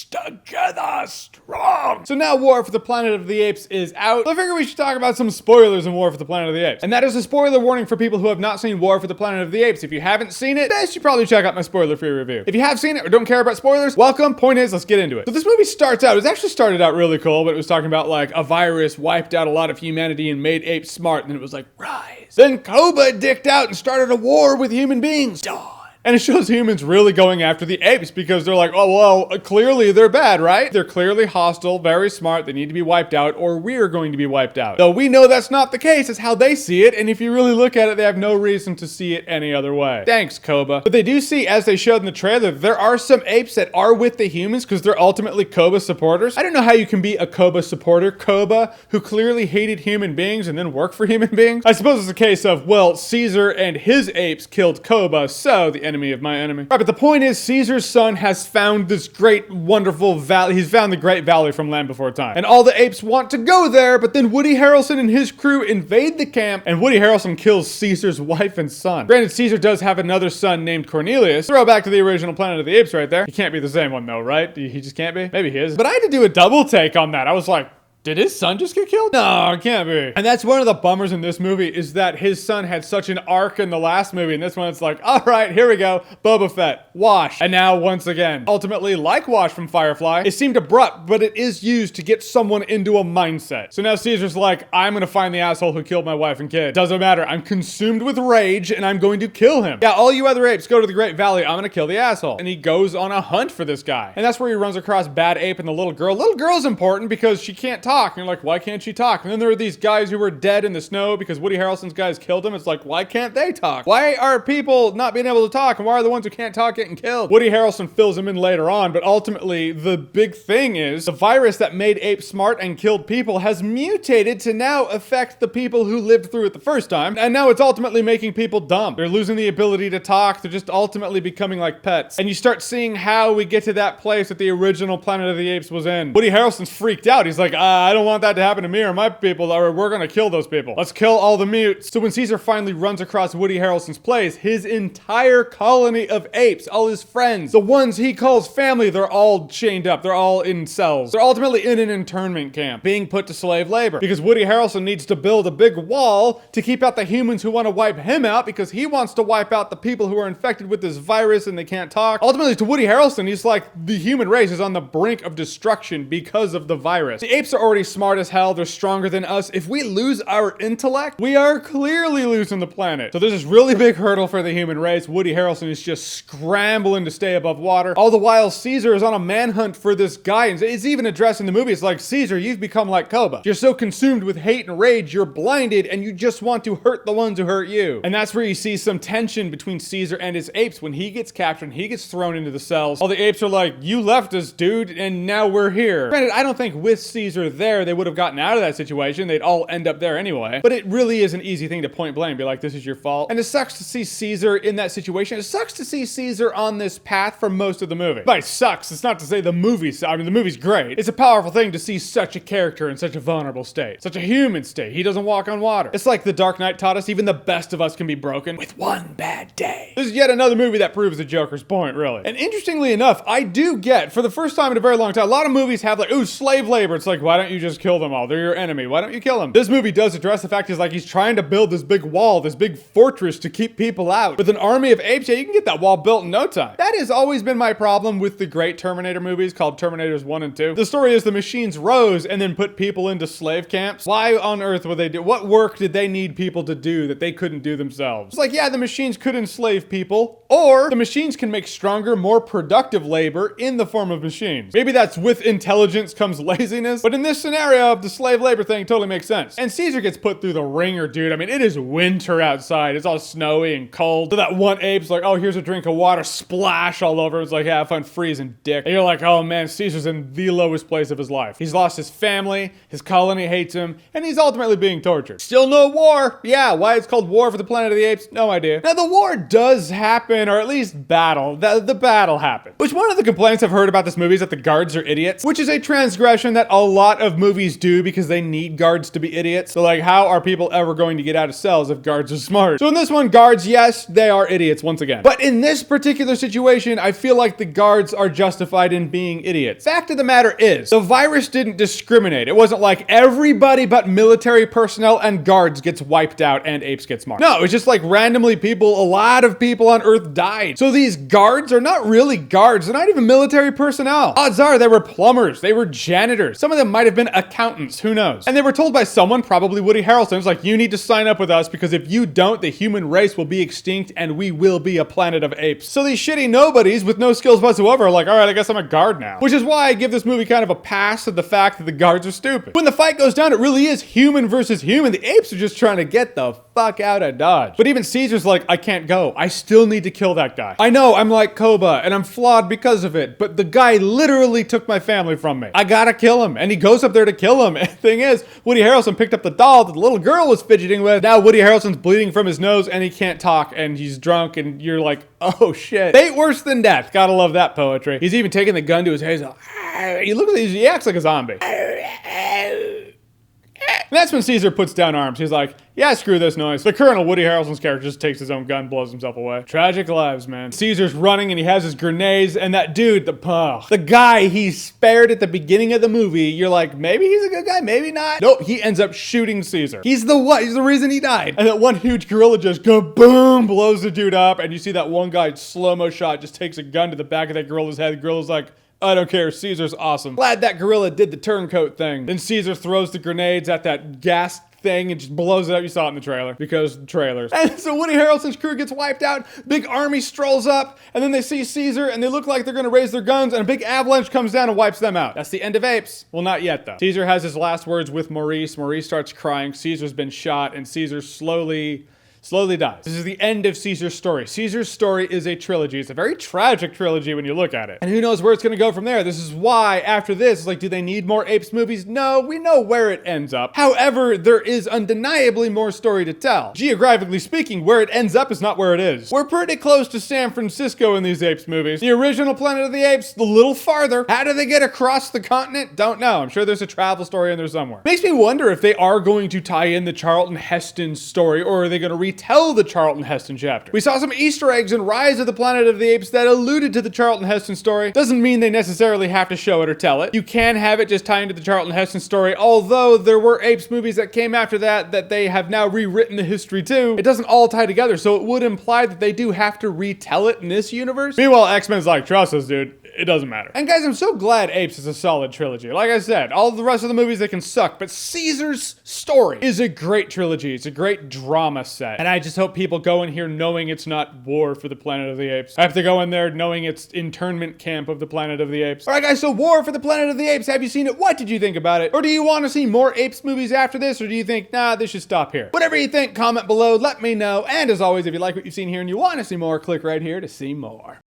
together strong. So now War for the Planet of the Apes is out. So I figure we should talk about some spoilers in War for the Planet of the Apes. And that is a spoiler warning for people who have not seen War for the Planet of the Apes. If you haven't seen it, you should probably check out my spoiler-free review. If you have seen it or don't care about spoilers, welcome. Point is, let's get into it. So this movie starts out, it actually started out really cool, but it was talking about like a virus wiped out a lot of humanity and made apes smart, and then it was like, rise. Then Koba dicked out and started a war with human beings. Dawn. And it shows humans really going after the apes because they're like, oh, well, clearly they're bad, right? They're clearly hostile, very smart. They need to be wiped out or we're going to be wiped out. Though we know that's not the case. It's how they see it. And if you really look at it, they have no reason to see it any other way. Thanks, Koba. But they do see, as they showed in the trailer, there are some apes that are with the humans because they're ultimately Koba supporters. I don't know how you can be a Koba supporter. Koba, who clearly hated human beings and then worked for human beings. I suppose it's a case of, well, Caesar and his apes killed Koba, so the enemy of my enemy. Right, but the point is, Caesar's son has found this great, wonderful valley. He's found the Great Valley from Land Before Time. And all the apes want to go there, but then Woody Harrelson and his crew invade the camp, and Woody Harrelson kills Caesar's wife and son. Granted, Caesar does have another son named Cornelius. Throw back to the original Planet of the Apes right there. He can't be the same one though, right? He just can't be? Maybe he is. But I had to do a double take on that. I was like, did his son just get killed? No, it can't be. And that's one of the bummers in this movie is that his son had such an arc in the last movie. And this one, it's like, all right, here we go. Boba Fett, Wash. And now once again, ultimately like Wash from Firefly, it seemed abrupt, but it is used to get someone into a mindset. So now Caesar's like, I'm gonna find the asshole who killed my wife and kid. Doesn't matter. I'm consumed with rage and I'm going to kill him. Yeah, all you other apes go to the Great Valley. I'm gonna kill the asshole. And he goes on a hunt for this guy. And that's where he runs across Bad Ape and the little girl. Little girl's important because she can't talk. And you're like, why can't she talk? And then there are these guys who were dead in the snow because Woody Harrelson's guys killed them. It's like, why can't they talk? Why are people not being able to talk? And why are the ones who can't talk getting killed? Woody Harrelson fills them in later on, but ultimately the big thing is the virus that made apes smart and killed people has mutated to now affect the people who lived through it the first time. And now it's ultimately making people dumb. They're losing the ability to talk. They're just ultimately becoming like pets. And you start seeing how we get to that place that the original Planet of the Apes was in. Woody Harrelson's freaked out. He's like, I don't want that to happen to me or my people, or we're gonna kill those people. Let's kill all the mutes. So when Caesar finally runs across Woody Harrelson's place, his entire colony of apes, all his friends, the ones he calls family, they're all chained up. They're all in cells. They're ultimately in an internment camp, being put to slave labor. Because Woody Harrelson needs to build a big wall to keep out the humans who want to wipe him out, because he wants to wipe out the people who are infected with this virus and they can't talk. Ultimately, to Woody Harrelson, he's like, the human race is on the brink of destruction because of the virus. The apes are already smart as hell. They're stronger than us. If we lose our intellect, we are clearly losing the planet. So there's this really big hurdle for the human race. Woody Harrelson is just scrambling to stay above water. All the while, Caesar is on a manhunt for this guy. And it's even addressed in the movie. It's like, Caesar, you've become like Koba. You're so consumed with hate and rage, you're blinded and you just want to hurt the ones who hurt you. And that's where you see some tension between Caesar and his apes. When he gets captured and he gets thrown into the cells, all the apes are like, you left us, dude, and now we're here. Granted, I don't think with Caesar there, they would have gotten out of that situation. They'd all end up there anyway. But it really is an easy thing to point blame, be like, this is your fault. And it sucks to see Caesar in that situation. It sucks to see Caesar on this path for most of the movie. But it sucks. It's not to say the movie's, I mean, the movie's great. It's a powerful thing to see such a character in such a vulnerable state, such a human state. He doesn't walk on water. It's like The Dark Knight taught us, even the best of us can be broken with one bad day. This is yet another movie that proves the Joker's point, really. And interestingly enough, I do get, for the first time in a very long time, a lot of movies have like, ooh, slave labor. It's like, why don't you just kill them all? They're your enemy. Why don't you kill them? This movie does address the fact he's trying to build this big wall, this big fortress to keep people out. With an army of apes, yeah, you can get that wall built in no time. That has always been my problem with the great Terminator movies called Terminators 1 and 2. The story is the machines rose and then put people into slave camps. Why on earth would they do? What work did they need people to do that they couldn't do themselves? It's like, yeah, the machines could enslave people, or the machines can make stronger, more productive labor in the form of machines. Maybe that's with intelligence comes laziness, but in this scenario, the slave labor thing totally makes sense. And Caesar gets put through the ringer, dude. I mean, it is winter outside. It's all snowy and cold. So that one ape's like, oh, here's a drink of water, splash all over. It's like, yeah, have fun freezing, dick. And you're like, oh man, Caesar's in the lowest place of his life. He's lost his family, his colony hates him, and he's ultimately being tortured. Still no war. Yeah, why it's called War for the Planet of the Apes? No idea. Now, the war does happen, or at least battle. The battle happened. Which one of the complaints I've heard about this movie is that the guards are idiots, which is a transgression that a lot of movies do because they need guards to be idiots. So like, how are people ever going to get out of cells if guards are smart? So in this one, guards, yes, they are idiots once again. But in this particular situation, I feel like the guards are justified in being idiots. Fact of the matter is, the virus didn't discriminate. It wasn't like everybody but military personnel and guards gets wiped out and apes get smart. No, it's just like randomly people, a lot of people on Earth died. So these guards are not really guards. They're not even military personnel. Odds are they were plumbers. They were janitors. Some of them might have been accountants. Who knows? And they were told by someone, probably Woody Harrelson, it's like, you need to sign up with us because if you don't, the human race will be extinct and we will be a planet of apes. So these shitty nobodies with no skills whatsoever are like, all right, I guess I'm a guard now. Which is why I give this movie kind of a pass to the fact that the guards are stupid. When the fight goes down, it really is human versus human. The apes are just trying to get the fuck out of Dodge. But even Caesar's like, I can't go. I still need to kill that guy. I know I'm like Koba and I'm flawed because of it, but the guy literally took my family from me. I gotta kill him. And he goes up there to kill him. And the thing is, Woody Harrelson picked up the doll that the little girl was fidgeting with. Now Woody Harrelson's bleeding from his nose and he can't talk and he's drunk and you're like, oh shit. Fate worse than death. Gotta love that poetry. He's even taking the gun to his head. He's like, he looks like he acts like a zombie. And that's when Caesar puts down arms. He's like, yeah, screw this noise. The Colonel, Woody Harrelson's character, just takes his own gun, blows himself away. Tragic lives, man. Caesar's running and he has his grenades, and that dude, the guy he spared at the beginning of the movie, you're like, maybe he's a good guy, maybe not. Nope, he ends up shooting Caesar. He's the reason he died. And that one huge gorilla just boom, blows the dude up, and you see that one guy, slow-mo shot, just takes a gun to the back of that gorilla's head. The gorilla's like, I don't care, Caesar's awesome. Glad that gorilla did the turncoat thing. Then Caesar throws the grenades at that gas thing and just blows it up. You saw it in the trailer, because trailers. And so Woody Harrelson's crew gets wiped out, big army strolls up, and then they see Caesar and they look like they're gonna raise their guns, and a big avalanche comes down and wipes them out. That's the end of Apes. Well, not yet though. Caesar has his last words with Maurice. Maurice starts crying. Caesar's been shot, and Caesar slowly dies. This is the end of Caesar's story. Caesar's story is a trilogy. It's a very tragic trilogy when you look at it. And who knows where it's gonna go from there. This is why after this, it's like, do they need more Apes movies? No, we know where it ends up. However, there is undeniably more story to tell. Geographically speaking, where it ends up is not where it is. We're pretty close to San Francisco in these Apes movies. The original Planet of the Apes, a little farther. How do they get across the continent? Don't know. I'm sure there's a travel story in there somewhere. Makes me wonder if they are going to tie in the Charlton Heston story, or are they gonna retell the Charlton Heston chapter. We saw some Easter eggs in Rise of the Planet of the Apes that alluded to the Charlton Heston story. Doesn't mean they necessarily have to show it or tell it. You can have it just tie into the Charlton Heston story, although there were Apes movies that came after that they have now rewritten the history too. It doesn't all tie together, so it would imply that they do have to retell it in this universe. Meanwhile, X-Men's like, trust us, dude. It doesn't matter. And guys, I'm so glad Apes is a solid trilogy. Like I said, all the rest of the movies, they can suck, but Caesar's story is a great trilogy. It's a great drama set. And I just hope people go in here knowing it's not War for the Planet of the Apes. I have to go in there knowing it's internment camp of the Planet of the Apes. All right, guys, so War for the Planet of the Apes. Have you seen it? What did you think about it? Or do you want to see more Apes movies after this? Or do you think, nah, this should stop here? Whatever you think, comment below, let me know. And as always, if you like what you've seen here and you want to see more, click right here to see more.